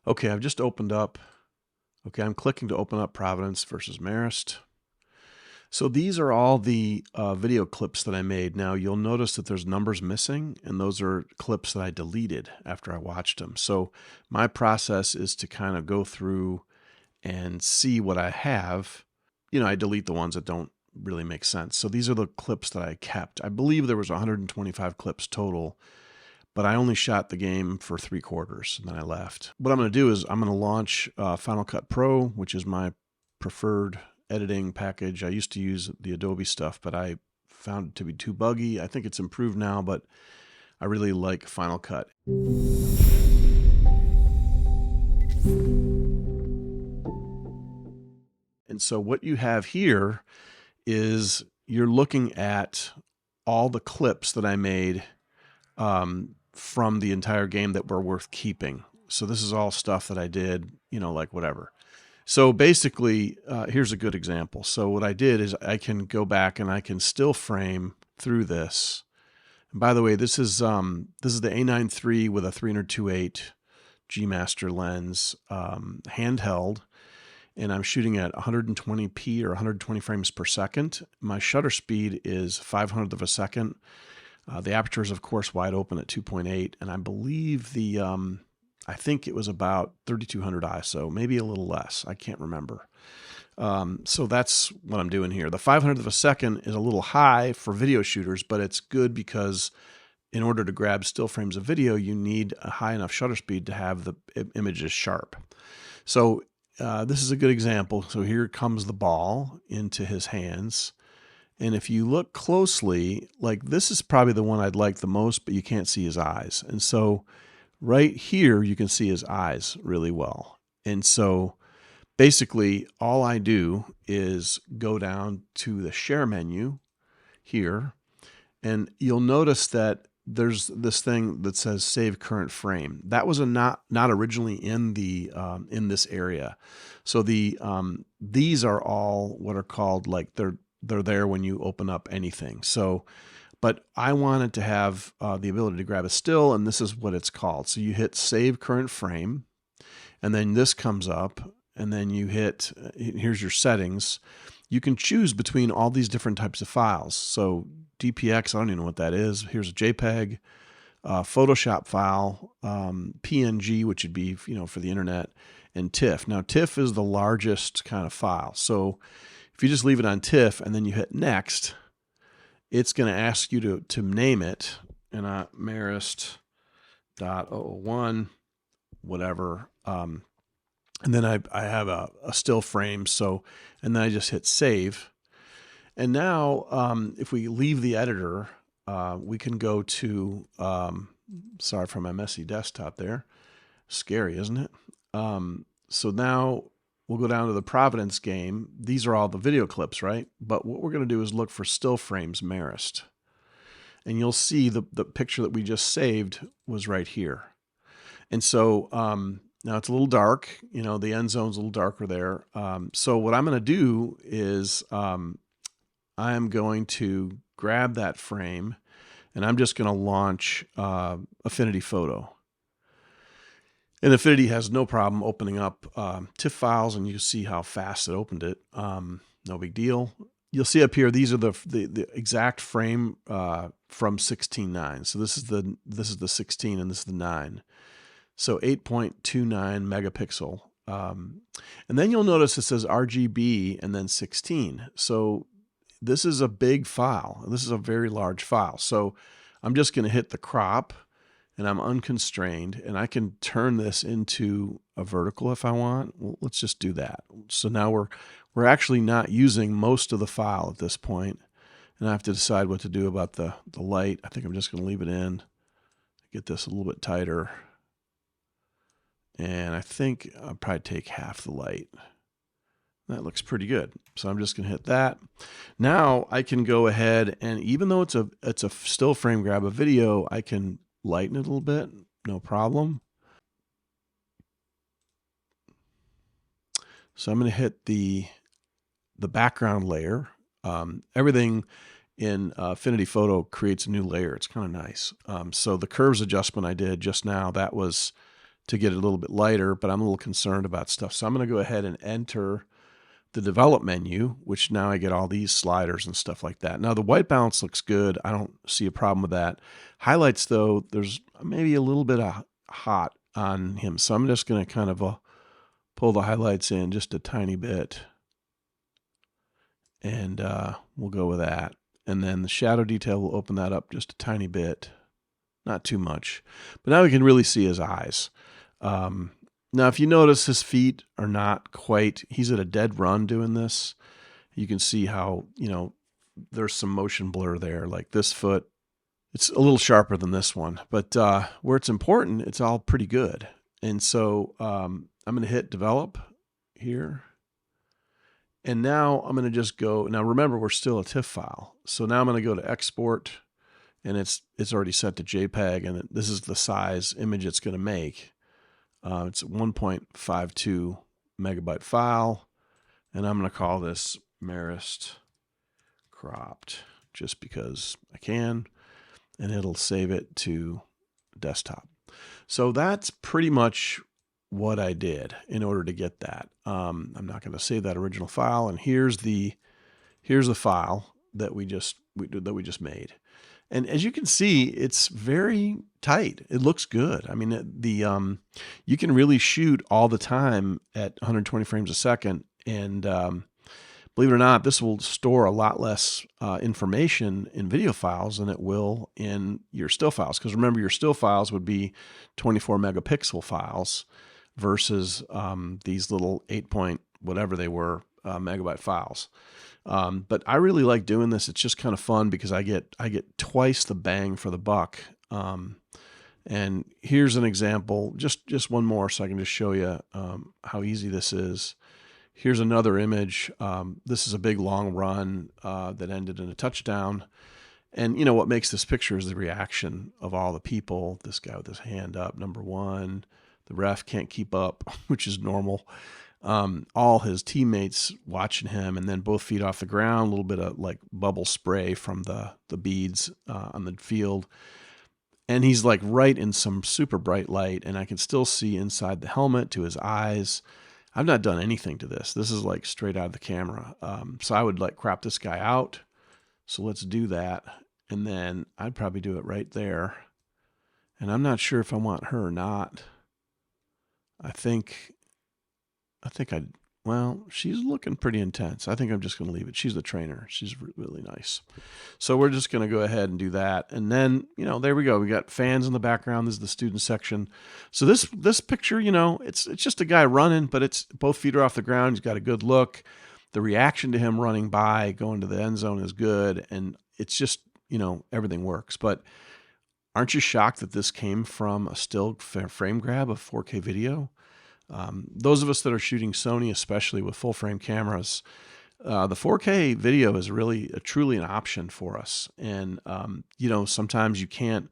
Okay, I've just opened up. Okay, I'm clicking to open up Providence versus Marist. So these are all the video clips that I made. Now you'll notice that there's numbers missing, and those are clips that I deleted after I watched them. So my process is to kind of go through and see what I have. You know, I delete the ones that don't really make sense. So these are the clips that I kept. I believe there was 125 clips total, but I only shot the game for 3/4 and then I left. What I'm going to do is I'm going to launch Final Cut Pro, which is my preferred editing package. I used to use the Adobe stuff, but I found it to be too buggy. I think it's improved now, but I really like Final Cut. And so what you have here is you're looking at all the clips that I made from the entire game that were worth keeping. So this is all stuff that I did, you know, like whatever. So basically, here's a good example. So what I did is I can go back and I can still frame through this. And by the way, this is the A9 III with a 300-2.8 G Master lens, handheld, and I'm shooting at 120p or 120 frames per second. My shutter speed is 500th of a second. The aperture is, of course, wide open at 2.8, and I believe I think it was about 3200 ISO, maybe a little less. I can't remember. So that's what I'm doing here. The 500th of a second is a little high for video shooters, but it's good because in order to grab still frames of video, you need a high enough shutter speed to have the images sharp. So this is a good example. So here comes the ball into his hands. And if you look closely, like this is probably the one I'd like the most, but you can't see his eyes. And so right here, you can see his eyes really well. And so basically all I do is go down to the share menu here, and you'll notice that there's this thing that says save current frame. That was not originally in the in this area. So these are all what are called, like, they're there when you open up anything. So, but I wanted to have the ability to grab a still, and this is what it's called. So you hit save current frame, and then this comes up, and then you hit, here's your settings. You can choose between all these different types of files. So DPX, I don't even know what that is. Here's a JPEG, Photoshop file, PNG, which would be, you know, for the internet, and TIFF. Now TIFF is the largest kind of file. So if you just leave it on TIFF and then you hit next, it's going to ask you to name it, and Marist.001, whatever. And then I have a still frame. So, and then I just hit save. And now if we leave the editor, we can go to, sorry for my messy desktop there. Scary, isn't it? So now we'll go down to the Providence game. These are all the video clips, right? But what we're going to do is look for still frames Marist. And you'll see the picture that we just saved was right here. And so now it's a little dark. You know, the end zone's a little darker there. So what I'm going to do is I am going to grab that frame, and I'm just going to launch Affinity Photo. And Affinity has no problem opening up TIFF files, and you see how fast it opened it. No big deal. You'll see up here, these are the exact frame from 16:9. So this is the 16 and this is the 9. So 8.29 megapixel. And then you'll notice it says RGB and then 16. So this is a big file. This is a very large file. So I'm just going to hit the crop, and I'm unconstrained, and I can turn this into a vertical if I want. Well, let's just do that. So now we're actually not using most of the file at this point, and I have to decide what to do about the light. I think I'm just going to leave it in, get this a little bit tighter, and I think I'll probably take half the light. That looks pretty good. So I'm just going to hit that. Now I can go ahead, and even though it's a still frame grab a video, I can lighten it a little bit, no problem. So I'm going to hit the background layer. Everything in Affinity Photo creates a new layer. It's kind of nice. So the curves adjustment I did just now, that was to get it a little bit lighter, but I'm a little concerned about stuff. So I'm going to go ahead and enter the develop menu, which now I get all these sliders and stuff like that. Now the white balance looks good. I don't see a problem with that. Highlights though, there's maybe a little bit of hot on him. So I'm just going to kind of pull the highlights in just a tiny bit. And we'll go with that. And then the shadow detail will open that up just a tiny bit. Not too much. But now we can really see his eyes. Now, if you notice, his feet are not quite, he's at a dead run doing this. You can see how, there's some motion blur there. Like this foot, it's a little sharper than this one. But where it's important, it's all pretty good. And so I'm going to hit develop here. And now I'm going to just go, now remember, we're still a TIFF file. So now I'm going to go to export, and it's already set to JPEG, and this is the size image it's going to make. It's a 1.52 megabyte file, and I'm going to call this Marist cropped just because I can, and it'll save it to desktop. So that's pretty much what I did in order to get that. I'm not going to save that original file, and here's the file that we just made. And as you can see, it's very tight. It looks good. I mean, you can really shoot all the time at 120 frames a second. And believe it or not, this will store a lot less information in video files than it will in your still files. Because remember, your still files would be 24 megapixel files versus these little 8 point whatever they were megabyte files. But I really like doing this. It's just kind of fun because I get twice the bang for the buck. And here's an example, just one more, so I can just show you how easy this is. Here's another image. This is a big long run that ended in a touchdown. And what makes this picture is the reaction of all the people. This guy with his hand up, number one. The ref can't keep up, which is normal. All his teammates watching him, and then both feet off the ground, a little bit of like bubble spray from the beads on the field. And he's like right in some super bright light, and I can still see inside the helmet to his eyes. I've not done anything to this. This is like straight out of the camera. So I would like crop this guy out. So let's do that. And then I'd probably do it right there. And I'm not sure if I want her or not. I think well, she's looking pretty intense. I think I'm just going to leave it. She's the trainer. She's really nice. So we're just going to go ahead and do that. And then, there we go. We got fans in the background. This is the student section. So this picture, it's just a guy running, but it's both feet are off the ground. He's got a good look. The reaction to him running by, going to the end zone is good. And it's just, everything works. But aren't you shocked that this came from a still frame grab of 4K video? Those of us that are shooting Sony, especially with full frame cameras, the 4K video is really truly an option for us. And, sometimes you can't,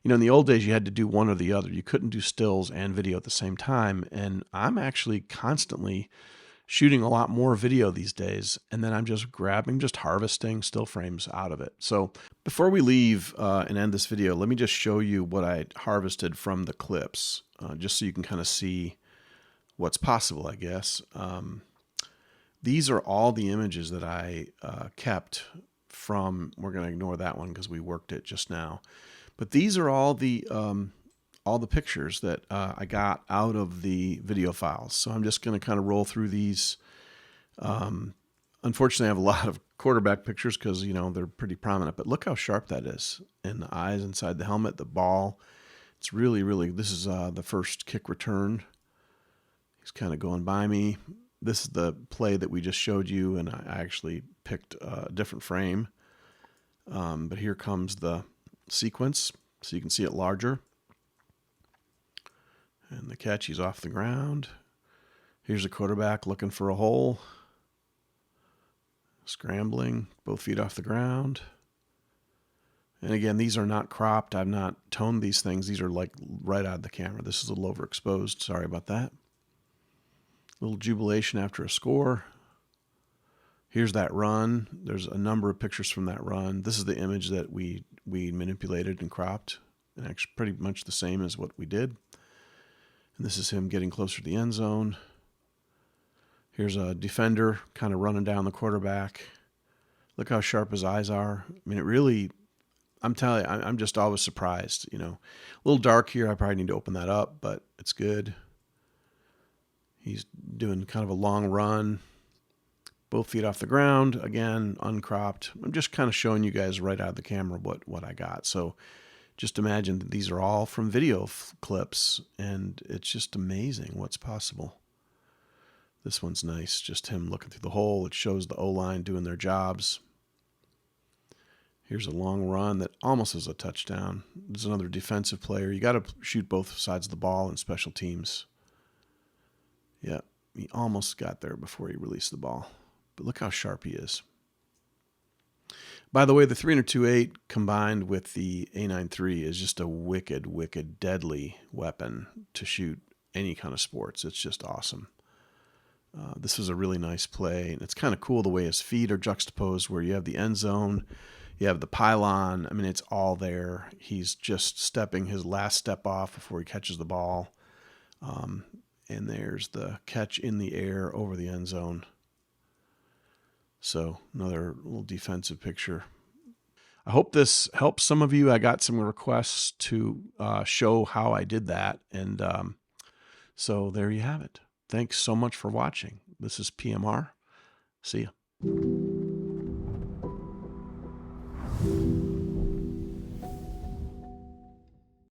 in the old days you had to do one or the other. You couldn't do stills and video at the same time. And I'm actually constantly shooting a lot more video these days. And then I'm just harvesting still frames out of it. So before we leave and end this video, let me just show you what I harvested from the clips, just so you can kind of see what's possible, I guess. These are all the images that I kept from, we're going to ignore that one because we worked it just now. But these are all the pictures that I got out of the video files. So I'm just going to kind of roll through these. Unfortunately, I have a lot of quarterback pictures because, they're pretty prominent. But look how sharp that is. And the eyes inside the helmet, the ball. It's really, really, this is the first kick return. He's kind of going by me. This is the play that we just showed you, and I actually picked a different frame. But here comes the sequence, so you can see it larger. And the catch, he's off the ground. Here's a quarterback looking for a hole. Scrambling, both feet off the ground. And again, these are not cropped. I've not toned these things. These are like right out of the camera. This is a little overexposed. Sorry about that. Little jubilation after a score. Here's that run. There's a number of pictures from that run. This is the image that we manipulated and cropped, and actually pretty much the same as what we did. And this is him getting closer to the end zone. Here's a defender kind of running down the quarterback. Look how sharp his eyes are. I mean, it really, I'm telling you, I'm just always surprised. You know, a little dark here. I probably need to open that up, but it's good. He's doing kind of a long run. Both feet off the ground. Again, uncropped. I'm just kind of showing you guys right out of the camera what I got. So just imagine that these are all from video clips, and it's just amazing what's possible. This one's nice. Just him looking through the hole. It shows the O-line doing their jobs. Here's a long run that almost is a touchdown. There's another defensive player. You got to shoot both sides of the ball in special teams. Yeah, he almost got there before he released the ball. But look how sharp he is. By the way, the 302.8 combined with the A9 III is just a wicked, wicked, deadly weapon to shoot any kind of sports. It's just awesome. This was a really nice play, and it's kind of cool the way his feet are juxtaposed, where you have the end zone, you have the pylon. I mean, it's all there. He's just stepping his last step off before he catches the ball. And there's the catch in the air over the end zone. So another little defensive picture. I hope this helps some of you. I got some requests to show how I did that. And so there you have it. Thanks so much for watching. This is PMR. See ya.